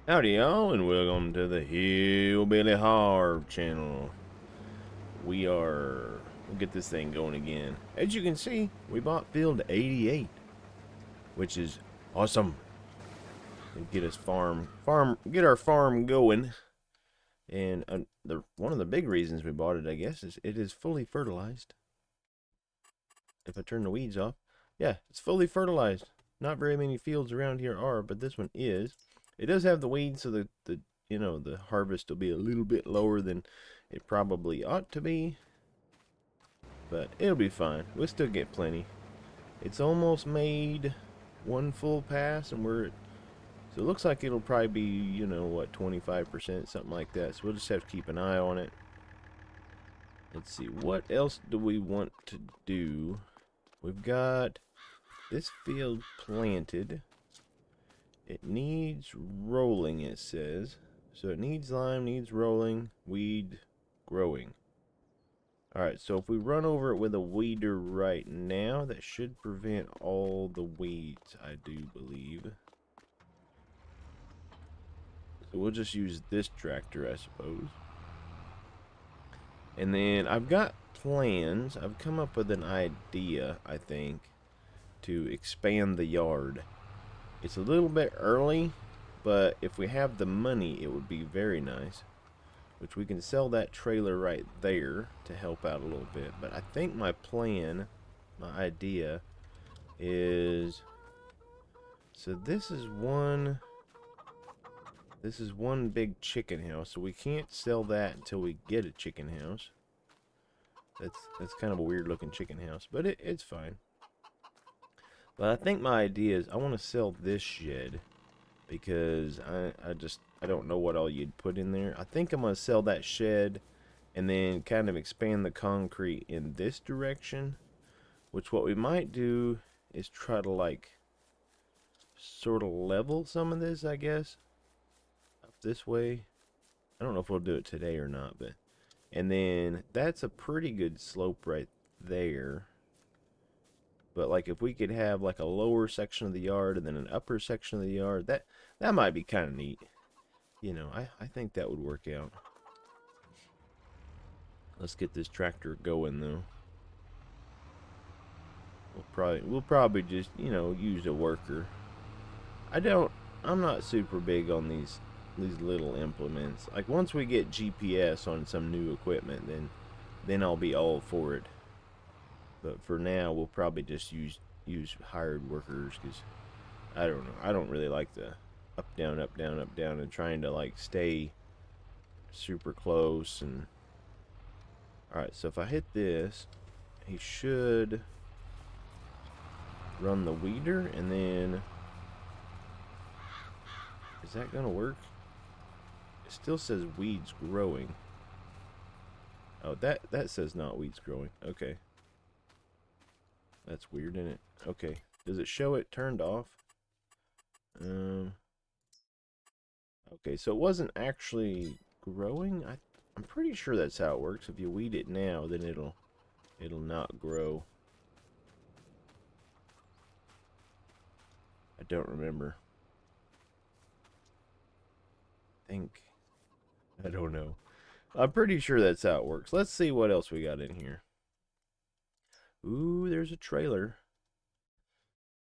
Howdy y'all, and welcome to the Hillbilly Harv channel. We'll get this thing going again. As you can see, we bought field 88, which is awesome. It'll get us get our farm going. And one of the big reasons we bought it, I guess, is it is fully fertilized. If I turn the weeds off, yeah, it's fully fertilized. Not very many fields around here are, but this one is. It does have the weeds, so the harvest will be a little bit lower than it probably ought to be, but it'll be fine. We'll still get plenty. It's almost made one full pass, and so it looks like it'll probably be, what, 25%, something like that. So we'll just have to keep an eye on it. Let's see, what else do we want to do? We've got this field planted. It needs rolling, it says. So it needs lime, needs rolling, weed, growing. Alright, so if we run over it with a weeder right now, that should prevent all the weeds, I do believe. So we'll just use this tractor, I suppose. And then I've got plans. I've come up with an idea, I think, to expand the yard. It's a little bit early, but if we have the money, it would be very nice. Which we can sell that trailer right there to help out a little bit. But I think my plan, my idea, is... So this is one big chicken house. So we can't sell that until we get a chicken house. That's kind of a weird looking chicken house, but it's fine. But I think my idea is I want to sell this shed because I don't know what all you'd put in there. I think I'm going to sell that shed and then kind of expand the concrete in this direction, which what we might do is try to like sort of level some of this, I guess, up this way. I don't know if we'll do it today or not, but and then that's a pretty good slope right there. But like if we could have like a lower section of the yard and then an upper section of the yard, that might be kind of neat. I think that would work out. Let's get this tractor going though. We'll probably just, use a worker. I'm not super big on these little implements. Like once we get GPS on some new equipment, then I'll be all for it. But for now, we'll probably just use hired workers because I don't know. I don't really like the up down up down up down and trying to like stay super close. And all right, so if I hit this, he should run the weeder, and then is that gonna work? It still says weeds growing. Oh, that says not weeds growing. Okay. That's weird, isn't it? Okay. Does it show it turned off? Okay, so it wasn't actually growing. I'm pretty sure that's how it works. If you weed it now, then it'll not grow. I don't remember. I don't know. I'm pretty sure that's how it works. Let's see what else we got in here. Ooh, there's a trailer.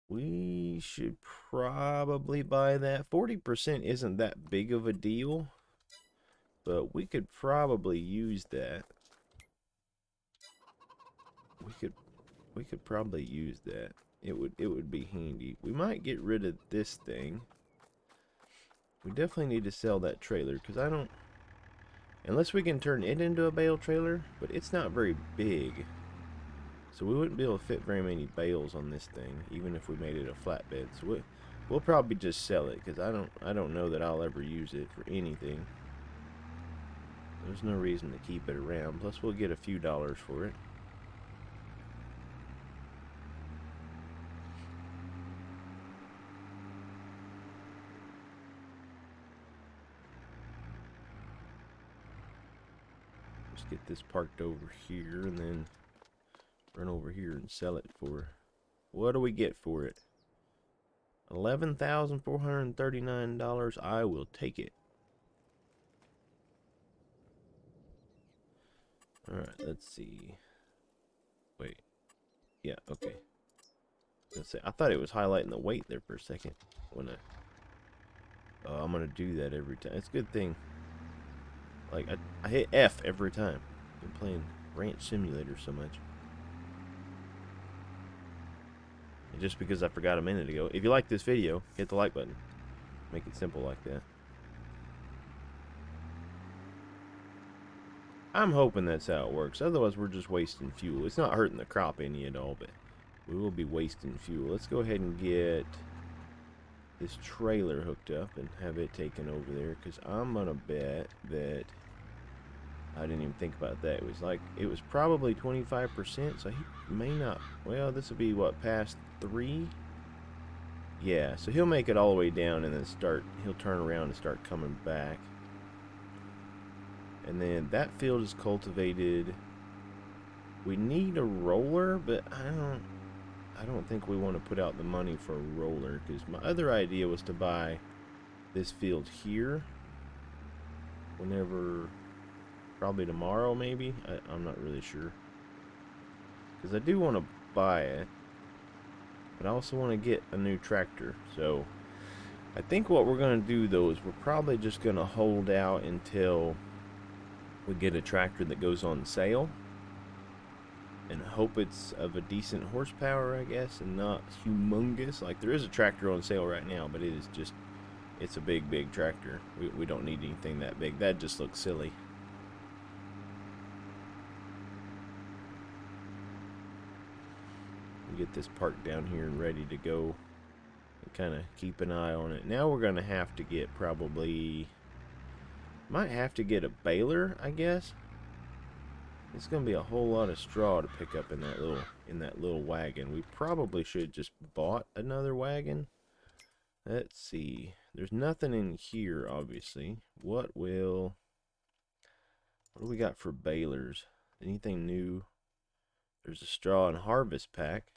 We should probably buy that. 40% isn't that big of a deal, but we could probably use that. We could probably use that. It would be handy. We might get rid of this thing. We definitely need to sell that trailer because I don't, unless we can turn it into a bale trailer, but it's not very big. So we wouldn't be able to fit very many bales on this thing, even if we made it a flatbed. So we'll probably just sell it because I don't know that I'll ever use it for anything. There's no reason to keep it around. Plus we'll get a few dollars for it. Just get this parked over here and then run over here and sell it for, what do we get for it? $11,439. I will take it. Alright, let's see. Wait. Yeah, okay. I thought it was highlighting the weight there for a second. When I'm gonna do that every time. It's a good thing. Like, I hit F every time. I've been playing Ranch Simulator so much. And just because I forgot a minute ago. If you like this video, hit the like button. Make it simple like that. I'm hoping that's how it works. Otherwise, we're just wasting fuel. It's not hurting the crop any at all, but we will be wasting fuel. Let's go ahead and get this trailer hooked up and have it taken over there, because I'm gonna bet that I didn't even think about that. It was probably 25%, so he may not. Well, this will be what, past 3? Yeah, so he'll make it all the way down and then he'll turn around and start coming back. And then that field is cultivated. We need a roller, but I don't think we want to put out the money for a roller, because my other idea was to buy this field here whenever, probably tomorrow maybe. I'm not really sure, because I do want to buy it, but I also want to get a new tractor. So I think what we're going to do though is we're probably just going to hold out until we get a tractor that goes on sale, and hope it's of a decent horsepower, I guess, and not humongous. Like, there is a tractor on sale right now, but it's a big tractor. We don't need anything that big. That just looks silly. We get this parked down here and ready to go, and kind of keep an eye on it. Now we're gonna have to get might have to get a baler, I guess. It's gonna be a whole lot of straw to pick up in that little wagon. We probably should just bought another wagon. Let's see. There's nothing in here, obviously. What do we got for balers? Anything new? There's a straw and harvest pack.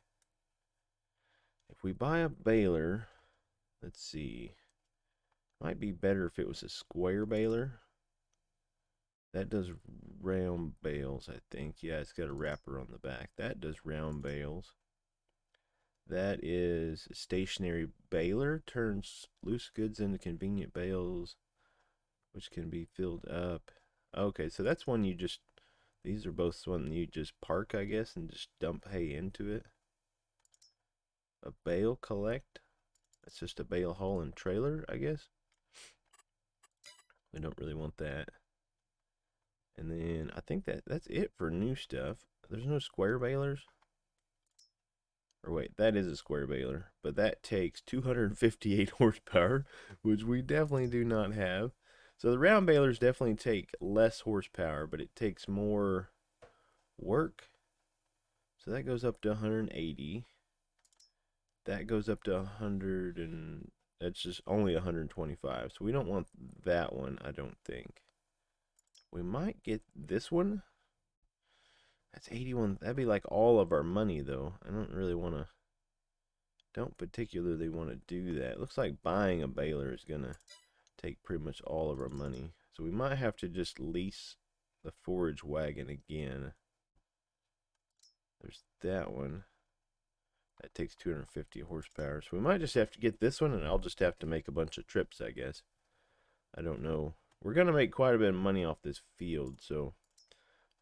If we buy a baler, let's see. Might be better if it was a square baler. That does round bales, I think. Yeah, it's got a wrapper on the back. That does round bales. That is a stationary baler. Turns loose goods into convenient bales, which can be filled up. Okay, so that's one you just... These are both one you just park, I guess, and just dump hay into it. A bale collect. That's just a bale haul and trailer, I guess. We don't really want that. And then I think that's it for new stuff. There's no square balers. Or wait, that is a square baler, but that takes 258 horsepower, which we definitely do not have. So the round balers definitely take less horsepower, but it takes more work. So that goes up to 180. That goes up to 100, and that's just only 125. So we don't want that one, I don't think. We might get this one. That's 81. That'd be like all of our money, though. I don't particularly want to do that. It looks like buying a baler is going to take pretty much all of our money. So we might have to just lease the forage wagon again. There's that one. That takes 250 horsepower. So we might just have to get this one, and I'll just have to make a bunch of trips, I guess. I don't know. We're going to make quite a bit of money off this field, so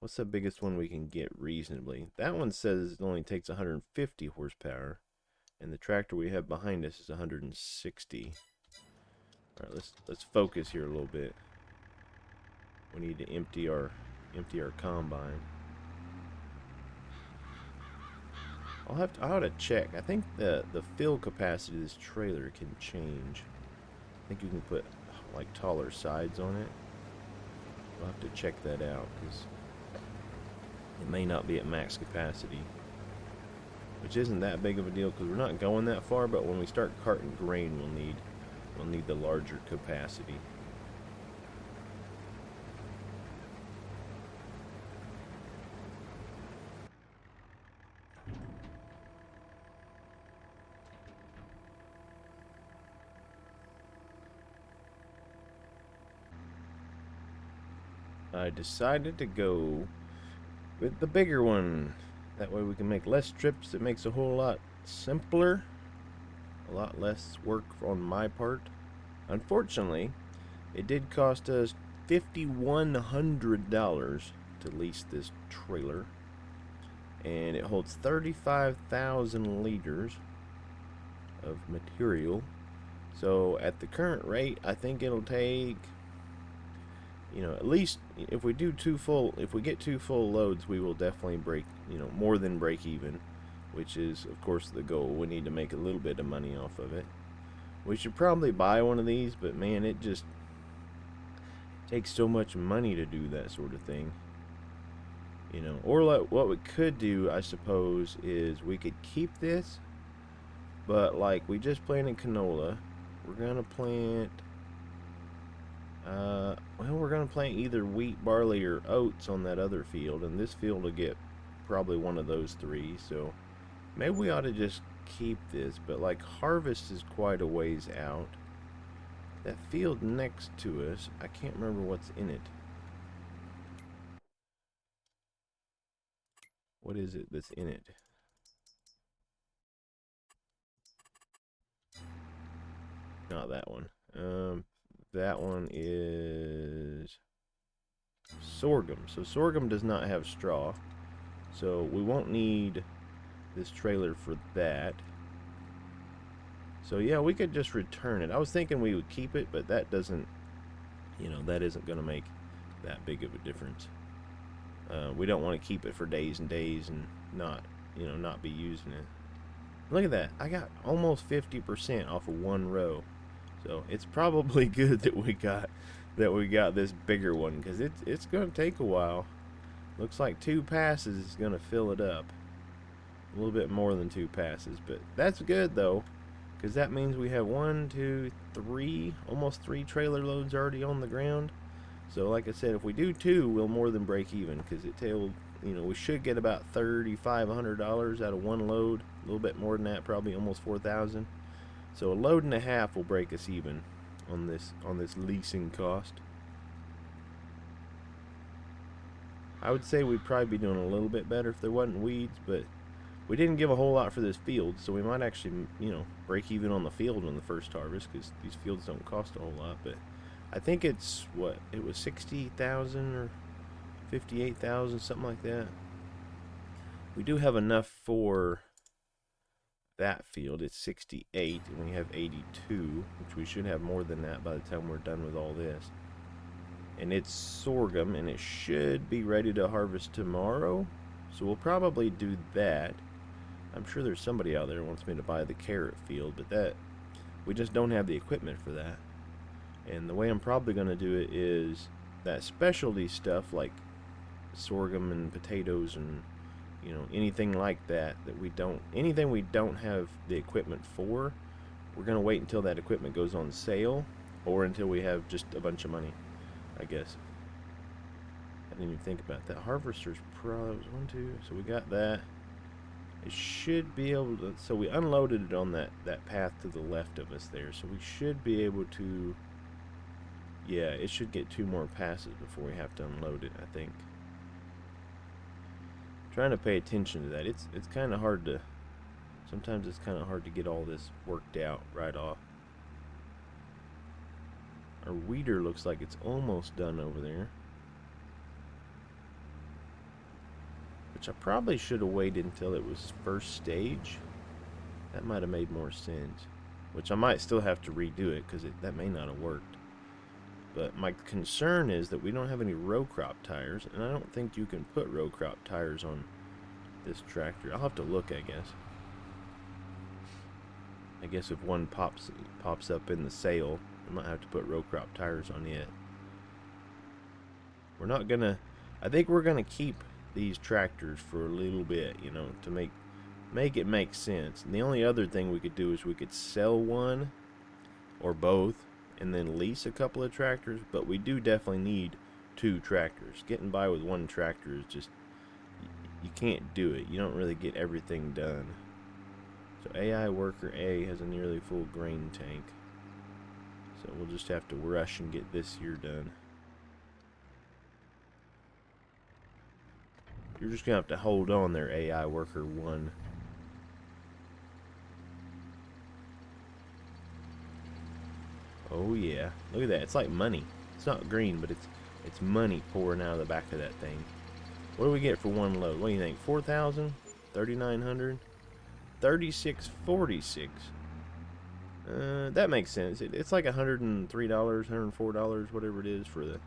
what's the biggest one we can get reasonably? That one says it only takes 150 horsepower, and the tractor we have behind us is 160. All right, let's focus here a little bit. We need to empty our combine. I'll have to check. I think the fill capacity of this trailer can change. I think you can put like taller sides on it. We'll have to check that out, because it may not be at max capacity, which isn't that big of a deal because we're not going that far. But when we start carting grain, we'll need the larger capacity. I decided to go with the bigger one. That way we can make less trips. It makes a whole lot simpler. A lot less work on my part. Unfortunately, it did cost us $5,100 to lease this trailer. And it holds 35,000 liters of material. So at the current rate, I think it'll take, at least if we get two full loads, we will definitely break, more than break even, which is of course the goal. We need to make a little bit of money off of it. We should probably buy one of these, but man, it just takes so much money to do that sort of thing. Or what we could do, I suppose, is we could keep this, but like we just planted canola, we're gonna plant we're gonna plant either wheat, barley, or oats on that other field, and this field will get probably one of those three. So maybe we ought to just keep this, but like harvest is quite a ways out. That field next to us, I can't remember what's in it. What is it that's in it? Not that one. That one is sorghum. So sorghum does not have straw. So we won't need this trailer for that. So yeah, we could just return it. I was thinking we would keep it, but that doesn't, that isn't going to make that big of a difference. We don't want to keep it for days and days and not be using it. Look at that. I got almost 50% off of one row. So it's probably good that we got this bigger one, because it's going to take a while. Looks like 2 passes is going to fill it up. A little bit more than 2 passes, but that's good though, because that means we have 1, 2, 3, almost 3 trailer loads already on the ground. So like I said, if we do 2, we'll more than break even, because we should get about $3,500 out of one load. A little bit more than that, probably almost 4,000. So a load and a half will break us even on this leasing cost. I would say we'd probably be doing a little bit better if there wasn't weeds, but we didn't give a whole lot for this field, so we might actually, break even on the field on the first harvest, because these fields don't cost a whole lot. But I think it's, it was 60,000 or 58,000, something like that. We do have enough for that field. It's 68, and we have 82, which we should have more than that by the time we're done with all this. And it's sorghum, and it should be ready to harvest tomorrow, so we'll probably do that. I'm sure there's somebody out there who wants me to buy the carrot field, but we just don't have the equipment for that. And the way I'm probably going to do it is that specialty stuff like sorghum and potatoes and anything like that anything we don't have the equipment for, we're going to wait until that equipment goes on sale, or until we have just a bunch of money, I guess. I didn't even think about that. Harvester's Pro, 1, 2, so we got that. It should be able to, so we unloaded it on that path to the left of us there, so we should be able to, yeah, it should get 2 more passes before we have to unload it, I think. Trying to pay attention to that. It's kind of hard to, sometimes it's kind of hard to get all this worked out right off. Our weeder looks like it's almost done over there, which I probably should have waited until it was first stage. That might have made more sense, which I might still have to redo it, because that may not have worked. But my concern is that we don't have any row crop tires, and I don't think you can put row crop tires on this tractor. I'll have to look, I guess. I guess if one pops up in the sale, I might have to put row crop tires on it. We're not gonna, I think we're gonna keep these tractors for a little bit, to make it make sense. And the only other thing we could do is we could sell one or both and then lease a couple of tractors, but we do definitely need 2 tractors. Getting by with 1 tractor is just, you can't do it. You don't really get everything done. So AI worker A has a nearly full grain tank, so we'll just have to rush and get this here done. You're just gonna have to hold on there, AI worker 1. Oh yeah, look at that. It's like money. It's not green, but it's money pouring out of the back of that thing. What do we get for one load? What do you think? 4,000? 3,900? 36.46. That makes sense. It's like $103, $104, whatever it is for the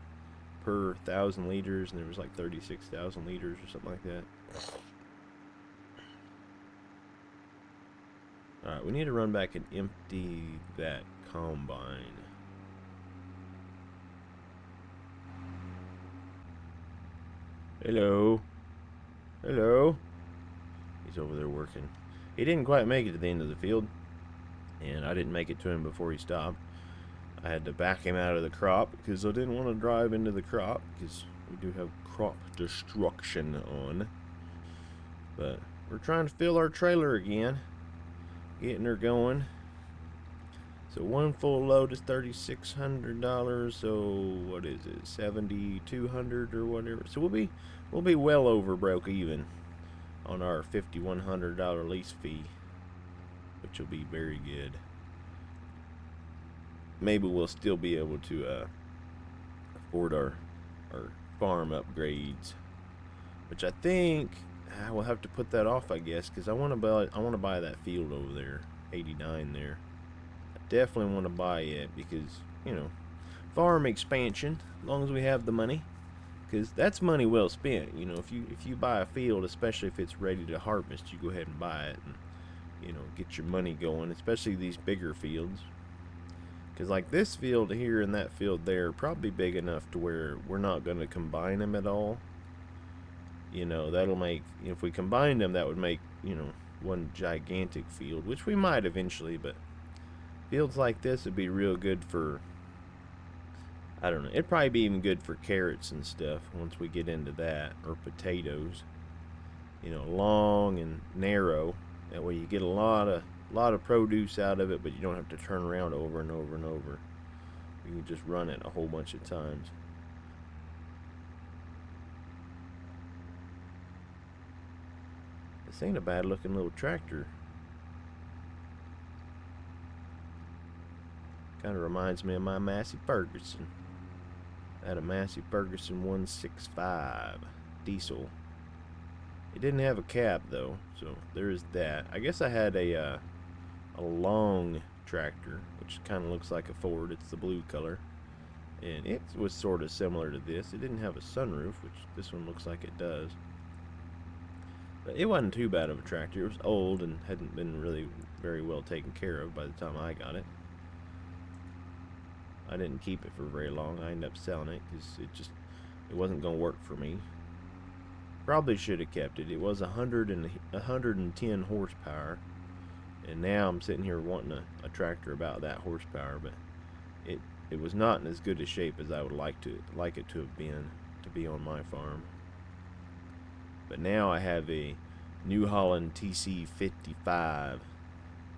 per 1,000 liters, and there was like 36,000 liters or something like that. Alright, we need to run back and empty that combine. Hello. Hello. He's over there working. He didn't quite make it to the end of the field, and I didn't make it to him before he stopped. I had to back him out of the crop because I didn't want to drive into the crop because we do have crop destruction on. But we're trying to fill our trailer again, getting her going. So one full load is $3,600. So what is it, $7,200 or whatever? So we'll be well over broke even on our $5,100 lease fee, which will be very good. Maybe we'll still be able to afford our farm upgrades, which I think we'll have to put that off, I guess, because I want to buy that field over there, 89 there. I definitely want to buy it because, you know, farm expansion, as long as we have the money, because that's money well spent. You know, if you buy a field, especially if it's ready to harvest, you go ahead and buy it and, you know, get your money going, especially these bigger fields. Because like this field here and that field there are probably big enough to where we're not going to combine them at all. You know, that'll make, if we combine them, that would make, you know, one gigantic field, which we might eventually, but fields like this would be real good for, I don't know, it'd probably be even good for carrots and stuff once we get into that, or potatoes. You know, long and narrow, that way you get a lot of produce out of it, but you don't have to turn around over and over and over. You can just run it a whole bunch of times. This ain't a bad looking little tractor. Kind of reminds me of my Massey Ferguson. I had a Massey Ferguson 165 diesel. It didn't have a cab though, so there is that. I guess I had a long tractor, which kind of looks like a Ford. It's the blue color, and it was sort of similar to this. It didn't have a sunroof, which this one looks like it does. But it wasn't too bad of a tractor. It was old and hadn't been really very well taken care of by the time I got it. I didn't keep it for very long. I ended up selling it because it wasn't going to work for me. Probably should have kept it. It was 110 horsepower, and now I'm sitting here wanting a tractor about that horsepower, but it was not in as good a shape as I would like it to have been to be on my farm. But now I have a New Holland TC55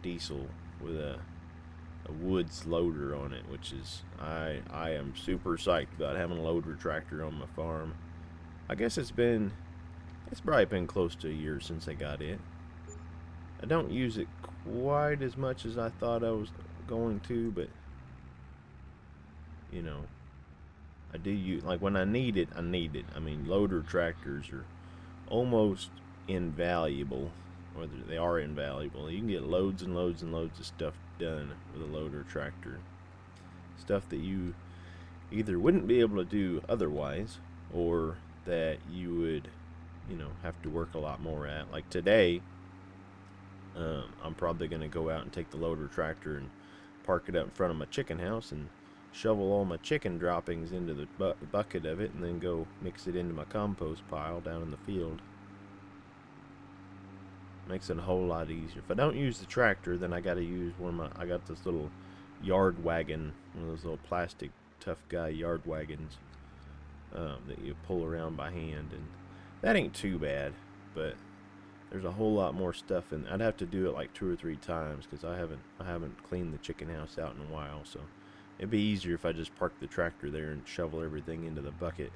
diesel with a Woods loader on it, which is I am super psyched about having a loader tractor on my farm. I guess it's probably been close to a year since I got it. I don't use it quite as much as I thought I was going to, but you know, I do use, like when I need it, I need it. I mean, loader tractors are almost invaluable, or they are invaluable. You can get loads and loads and loads of stuff done with a loader tractor. Stuff that you either wouldn't be able to do otherwise, or that you would, you know, have to work a lot more at. Like today, I'm probably going to go out and take the loader tractor and park it up in front of my chicken house and shovel all my chicken droppings into the bucket of it, and then go mix it into my compost pile down in the field. Makes it a whole lot easier. If I don't use the tractor, then I got to use I got this little yard wagon, one of those little plastic tough guy yard wagons that you pull around by hand, and that ain't too bad, but there's a whole lot more stuff in. I'd have to do it like 2 or 3 times because I haven't cleaned the chicken house out in a while, so it'd be easier if I just parked the tractor there and shovel everything into the bucket.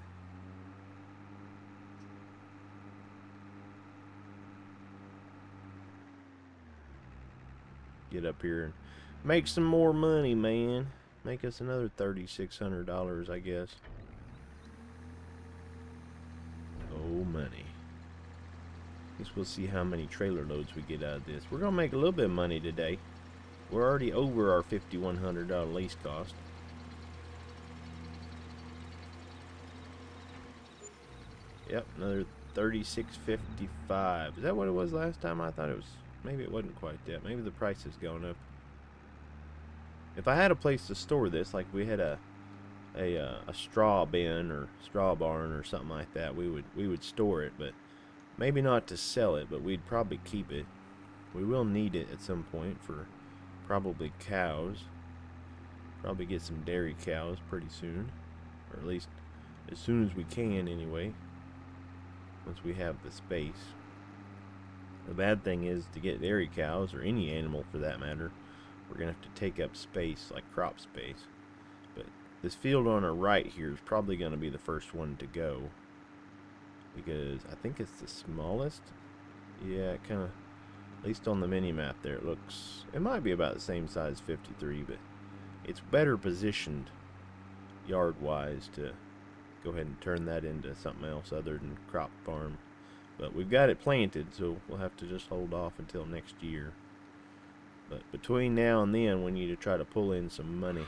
get up here and make some more money, man. Make us another $3,600, I guess. Oh, money. Guess we'll see how many trailer loads we get out of this. We're gonna make a little bit of money today. We're already over our $5,100 lease cost. Yep, another $36.55. Is that what it was last time? I thought it was. Maybe it wasn't quite that. Maybe the price has gone up. If I had a place to store this, like we had a straw bin or straw barn or something like that, we would store it, but maybe not to sell it, but we'd probably keep it. We will need it at some point for probably cows. Probably get some dairy cows pretty soon, or at least as soon as we can anyway, once we have the space. The bad thing is, to get dairy cows, or any animal for that matter, we're gonna have to take up space, like crop space. But this field on our right here is probably gonna be the first one to go, because I think it's the smallest. Yeah, it kind of, at least on the mini map there, it might be about the same size 53, but it's better positioned yard wise to go ahead and turn that into something else other than crop farm. But we've got it planted, so we'll have to just hold off until next year. But between now and then, we need to try to pull in some money,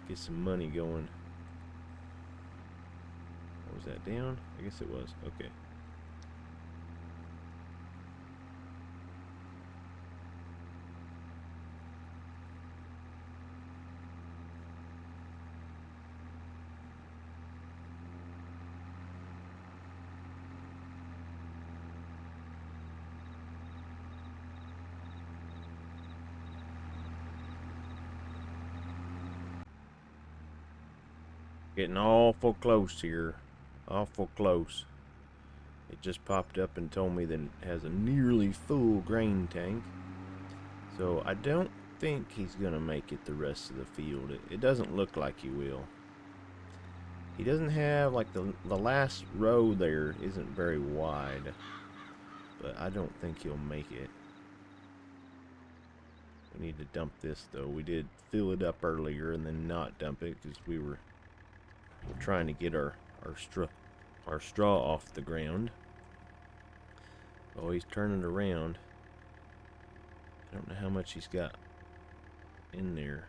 get some money going. Was that down? I guess it was. Okay. Getting awful close here. Awful close. It just popped up and told me that it has a nearly full grain tank. So I don't think he's going to make it the rest of the field. It doesn't look like he will. He doesn't have, like, the last row there isn't very wide. But I don't think he'll make it. We need to dump this, though. We did fill it up earlier and then not dump it because we're trying to get our straw off the ground. Oh, he's turning around. I don't know how much he's got in there.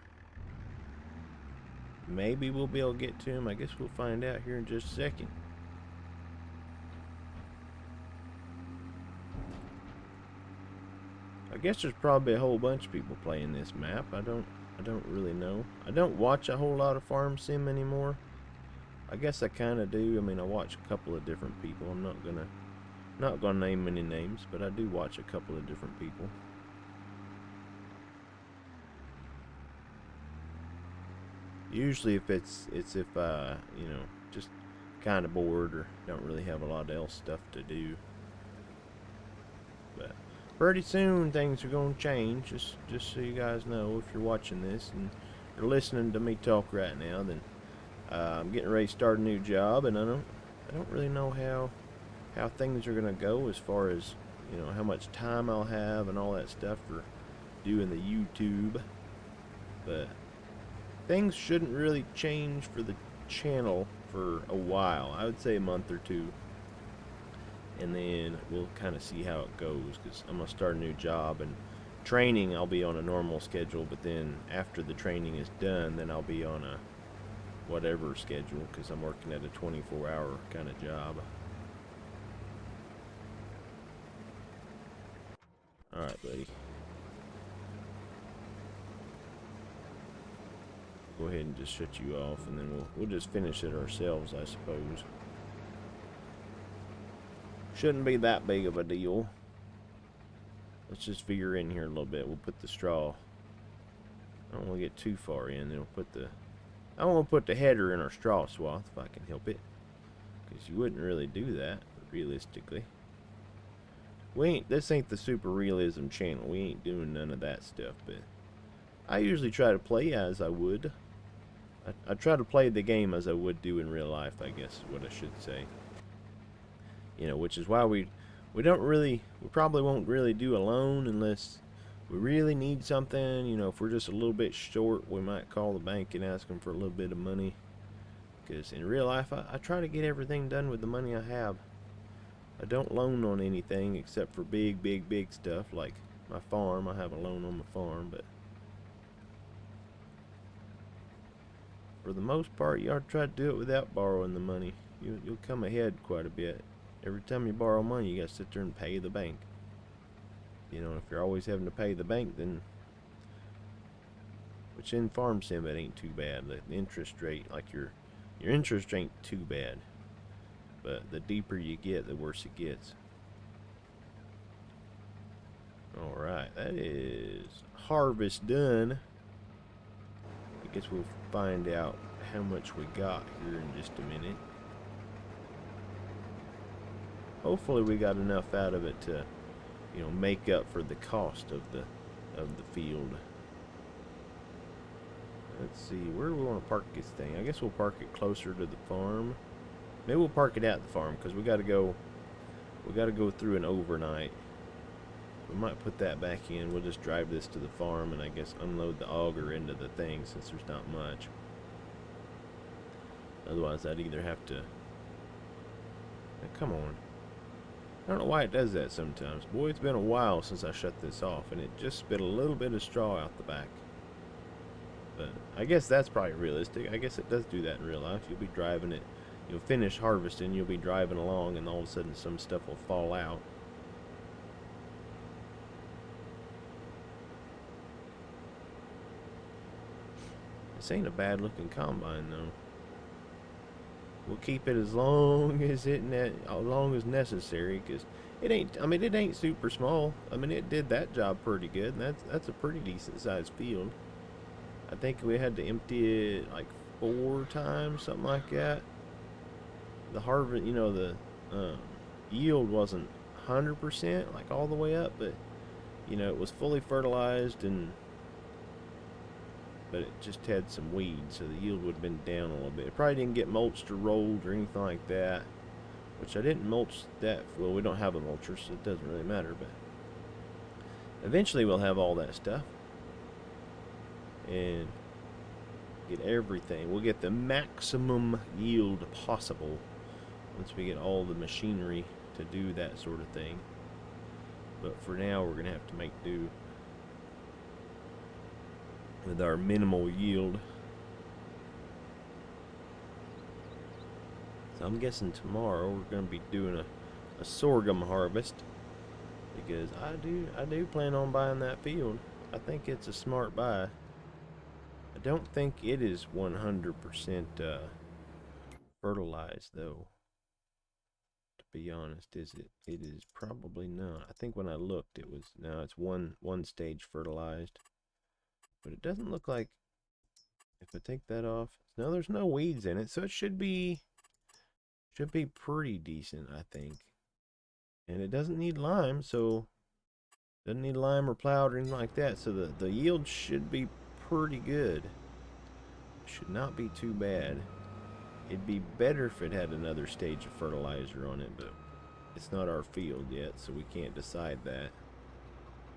Maybe we'll be able to get to him. I guess we'll find out here in just a second. I guess there's probably a whole bunch of people playing this map. I don't really know. I don't watch a whole lot of Farm Sim anymore. I guess I kind of do. I mean, I watch a couple of different people. I'm not gonna name any names, but I do watch a couple of different people. Usually, if it's if you know, just kind of bored or don't really have a lot else stuff to do. But pretty soon things are gonna change. Just so you guys know, if you're watching this and you're listening to me talk right now, then I'm getting ready to start a new job, and I don't really know how things are gonna go as far as, you know, how much time I'll have and all that stuff for doing the YouTube. But things shouldn't really change for the channel for a while. I would say a month or two, and then we'll kind of see how it goes, because I'm gonna start a new job, and training I'll be on a normal schedule, but then after the training is done, then I'll be on a whatever schedule, because I'm working at a 24-hour kind of job. Alright, buddy. Go ahead and just shut you off, and then we'll just finish it ourselves, I suppose. Shouldn't be that big of a deal. Let's just veer in here a little bit. We'll put the straw. I don't want to get too far in. Then we'll put the I don't want to put the header in our straw swath if I can help it, because you wouldn't really do that realistically. This ain't the super realism channel. We ain't doing none of that stuff, but I usually try to play as I would. I try to play the game as I would do in real life, I guess is what I should say. You know, which is why we probably won't really do alone unless we really need something, you know, if we're just a little bit short, we might call the bank and ask them for a little bit of money. Because in real life, I try to get everything done with the money I have. I don't loan on anything except for big stuff like my farm. I have a loan on my farm, but for the most part, you ought to try to do it without borrowing the money. You'll come ahead quite a bit. Every time you borrow money, you got to sit there and pay the bank. You know, if you're always having to pay the bank, then, which in farm sim it ain't too bad. The interest rate, like your interest ain't too bad, but the deeper you get, the worse it gets. All right, that is harvest done. I guess we'll find out how much we got here in just a minute. Hopefully we got enough out of it to, you know, make up for the cost of the field. Let's see, where do we want to park this thing? I guess we'll park it closer to the farm. Maybe we'll park it at the farm because we got to go through an overnight. We might put that back in. We'll just drive this to the farm and I guess unload the auger into the thing since there's not much. Otherwise, I'd either have to... Now, come on. I don't know why it does that sometimes. Boy, it's been a while since I shut this off, and it just spit a little bit of straw out the back. But I guess that's probably realistic. I guess it does do that in real life. You'll be driving it. You'll finish harvesting, you'll be driving along, and all of a sudden some stuff will fall out. This ain't a bad looking combine though. We'll keep it as long as necessary, because it ain't. I mean, it ain't super small. I mean, it did that job pretty good. And that's a pretty decent sized field. I think we had to empty it like 4 times, something like that. The harvest, you know, the yield wasn't 100% like all the way up, but you know, it was fully fertilized, but it just had some weeds, so the yield would have been down a little bit. It probably didn't get mulched or rolled or anything like that, which I didn't mulch that. Well, we don't have a mulcher, so it doesn't really matter, but eventually we'll have all that stuff and get everything. We'll get the maximum yield possible once we get all the machinery to do that sort of thing. But for now, we're going to have to make do with our minimal yield. So I'm guessing tomorrow we're going to be doing a sorghum harvest, because I do plan on buying that field. I think it's a smart buy. I don't think it is 100% fertilized though. To be honest, is it? It is probably not. I think when I looked, it was. No, it's one stage fertilized. But it doesn't look like, if I take that off, no, there's no weeds in it, so it should be pretty decent, I think. And it doesn't need lime, so doesn't need lime or plowed or anything like that, so the yield should be pretty good. Should not be too bad. It'd be better if it had another stage of fertilizer on it, but it's not our field yet, so we can't decide that.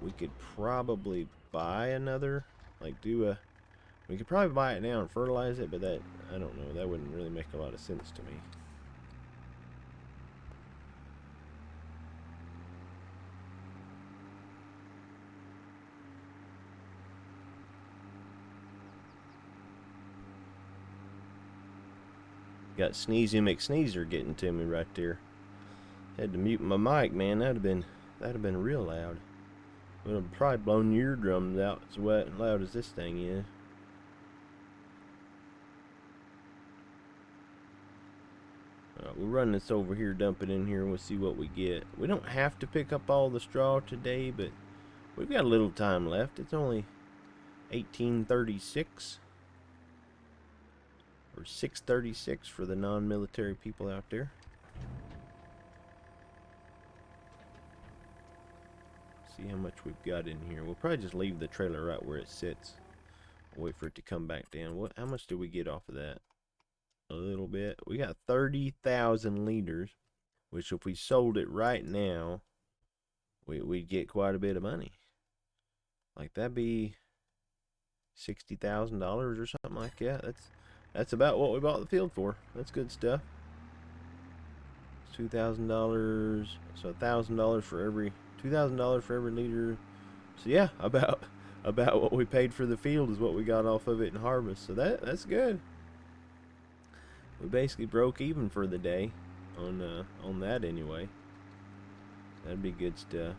We could probably buy another, like we could probably buy it now and fertilize it, but that, I don't know, that wouldn't really make a lot of sense to me. Got Sneezy McSneezer getting to me right there. Had to mute my mic, man. That'd have been real loud. Would have probably blown your eardrums out as loud as this thing is. We'll run this over here, dump it in here, and we'll see what we get. We don't have to pick up all the straw today, but we've got a little time left. It's only 1836. Or 6:36 for the non-military people out there. See how much we've got in here. We'll probably just leave the trailer right where it sits. Wait for it to come back down. How much do we get off of that? A little bit. We got 30,000 liters, which if we sold it right now, we'd get quite a bit of money. Like that'd be $60,000 or something like that. That's about what we bought the field for. That's good stuff. $2,000, so $1,000 for every $2,000 for every liter. So yeah, about what we paid for the field is what we got off of it in harvest. So that's good. We basically broke even for the day on that anyway. That'd be good stuff.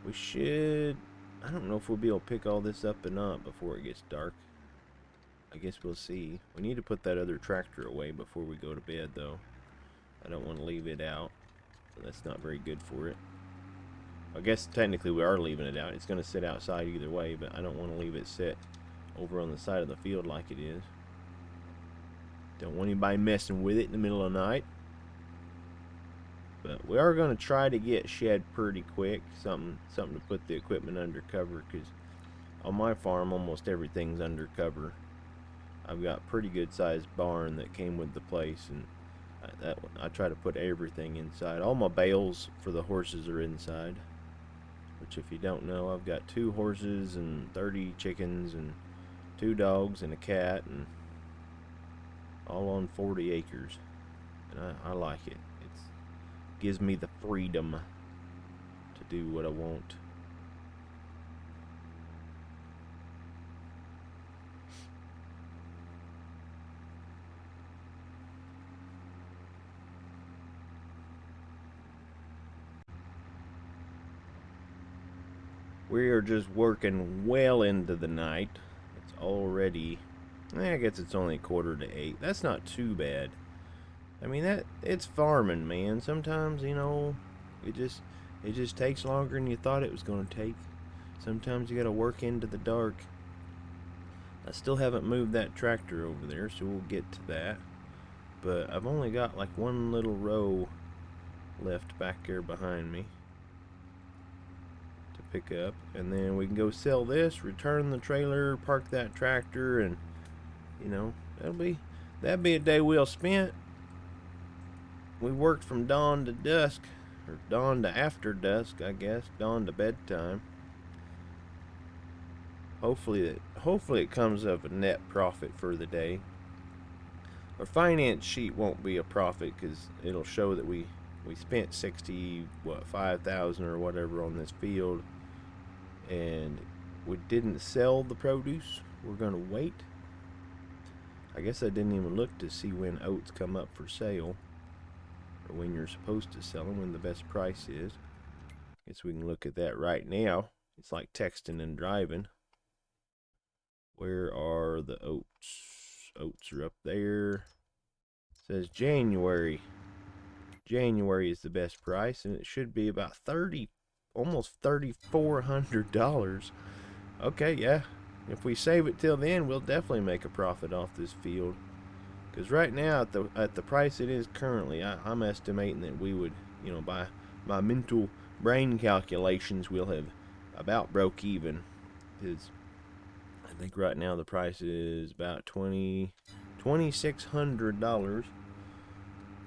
We should. I don't know if we'll be able to pick all this up or not before it gets dark. I guess we'll see. We need to put that other tractor away before we go to bed, though. I don't want to leave it out. That's not very good for it. I guess technically we are leaving it out. It's going to sit outside either way, but I don't want to leave it sit over on the side of the field like it is. Don't want anybody messing with it in the middle of the night. But we are going to try to get shed pretty quick. Something to put the equipment under cover, because on my farm almost everything's under cover. I've got a pretty good sized barn that came with the place, and I try to put everything inside. All my bales for the horses are inside, which if you don't know, I've got 2 horses and 30 chickens and 2 dogs and a cat, and all on 40 acres. And I like it. It gives me the freedom to do what I want. We are just working well into the night. It's already, I guess it's only 7:45. That's not too bad. I mean, it's farming, man. Sometimes, it just takes longer than you thought it was going to take. Sometimes you got to work into the dark. I still haven't moved that tractor over there, so we'll get to that. But I've only got like one little row left back there behind me to pick up, and then we can go sell this, return the trailer, park that tractor, and that'd be a day well spent. We worked from dawn to dusk, or dawn to after dusk, I guess, dawn to bedtime. Hopefully it comes up a net profit for the day. Our finance sheet won't be a profit because it'll show that we spent $5,000 or whatever on this field, and we didn't sell the produce. We're gonna wait. I guess I didn't even look to see when oats come up for sale, or when you're supposed to sell them, when the best price is. Guess we can look at that right now. It's like texting and driving. Where are the oats? Oats are up there. It says January. January is the best price, and it should be about almost $3,400. Okay, yeah. If we save it till then, we'll definitely make a profit off this field. Because right now, at the price it is currently, I'm estimating that we would, by my mental brain calculations, we'll have about broke even. Because I think right now the price is about $2,600,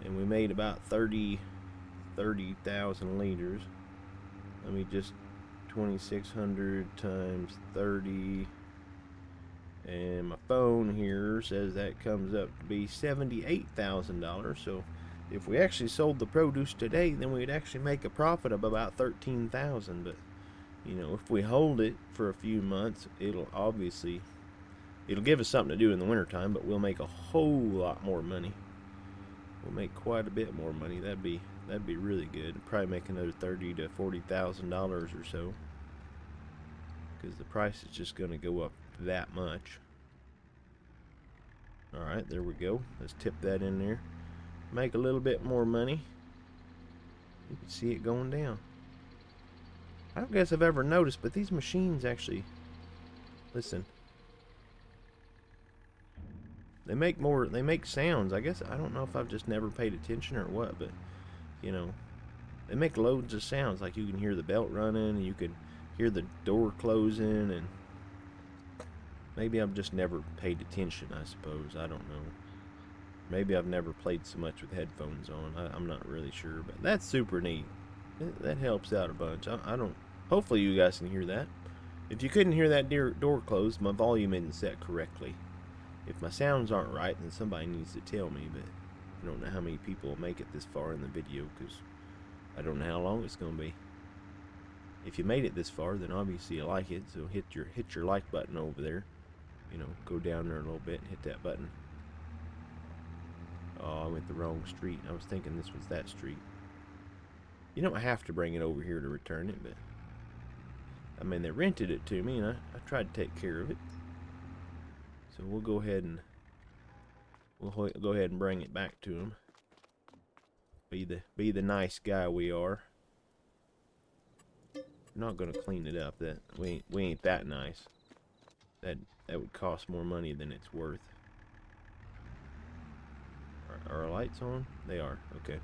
and we made about 30,000 liters. Let me just 2,600 times 30. And my phone here says that comes up to be $78,000. So if we actually sold the produce today, then we'd actually make a profit of about $13,000. But if we hold it for a few months, it'll give us something to do in the wintertime, but we'll make a whole lot more money. We'll make quite a bit more money. That'd be really good. Probably make another $30,000 to $40,000 or so, because the price is just going to go up that much. Alright, there we go. Let's tip that in there. Make a little bit more money. You can see it going down. I don't guess I've ever noticed, but these machines actually, listen, they make sounds. I guess, I don't know if I've just never paid attention or what, but they make loads of sounds. Like you can hear the belt running, and you can hear the door closing, and maybe I've just never paid attention, I suppose. I don't know. Maybe I've never played so much with headphones on. I'm not really sure, but that's super neat. That helps out a bunch. I don't. Hopefully you guys can hear that. If you couldn't hear that door close, my volume isn't set correctly. If my sounds aren't right, then somebody needs to tell me, but I don't know how many people will make it this far in the video, because I don't know how long it's going to be. If you made it this far, then obviously you like it, so hit your like button over there. You know, go down there a little bit and hit that button. Oh, I went the wrong street. I was thinking this was that street. You don't have to bring it over here to return it, but I mean, they rented it to me, and I tried to take care of it. So we'll go ahead and bring it back to them. Be the nice guy we are. We're not gonna clean it up. That we ain't that nice. That would cost more money than it's worth. Are our lights on? They are. Okay.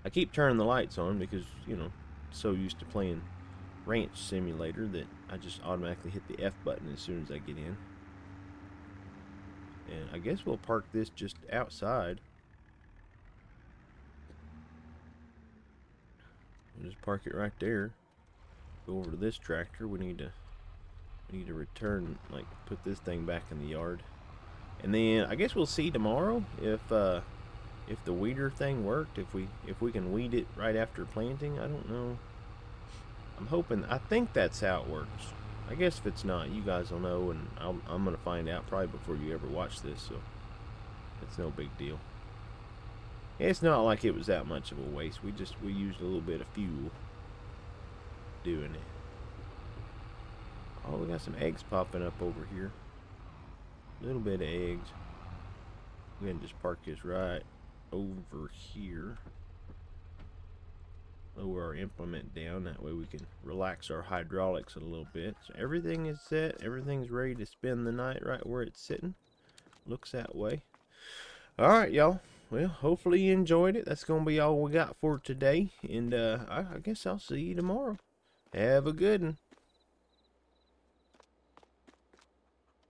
I keep turning the lights on because, you know, so used to playing Ranch Simulator that I just automatically hit the F button as soon as I get in. And I guess we'll park this just outside. We'll just park it right there. Go over to this tractor. We need to return, like, put this thing back in the yard. And then I guess we'll see tomorrow if the weeder thing worked. If we can weed it right after planting. I don't know. I'm hoping. I think that's how it works. I guess if it's not, you guys will know, and I'm gonna find out probably before you ever watch this. So it's no big deal. It's not like it was that much of a waste. We used a little bit of fuel doing it. Oh, we got some eggs popping up over here. A little bit of eggs. We're gonna just park this right over here. Lower our implement down, that way we can relax our hydraulics a little bit. So everything is set, everything's ready to spend the night right where it's sitting. Looks that way. Alright, y'all. Well, hopefully you enjoyed it. That's going to be all we got for today. And I guess I'll see you tomorrow. Have a good one.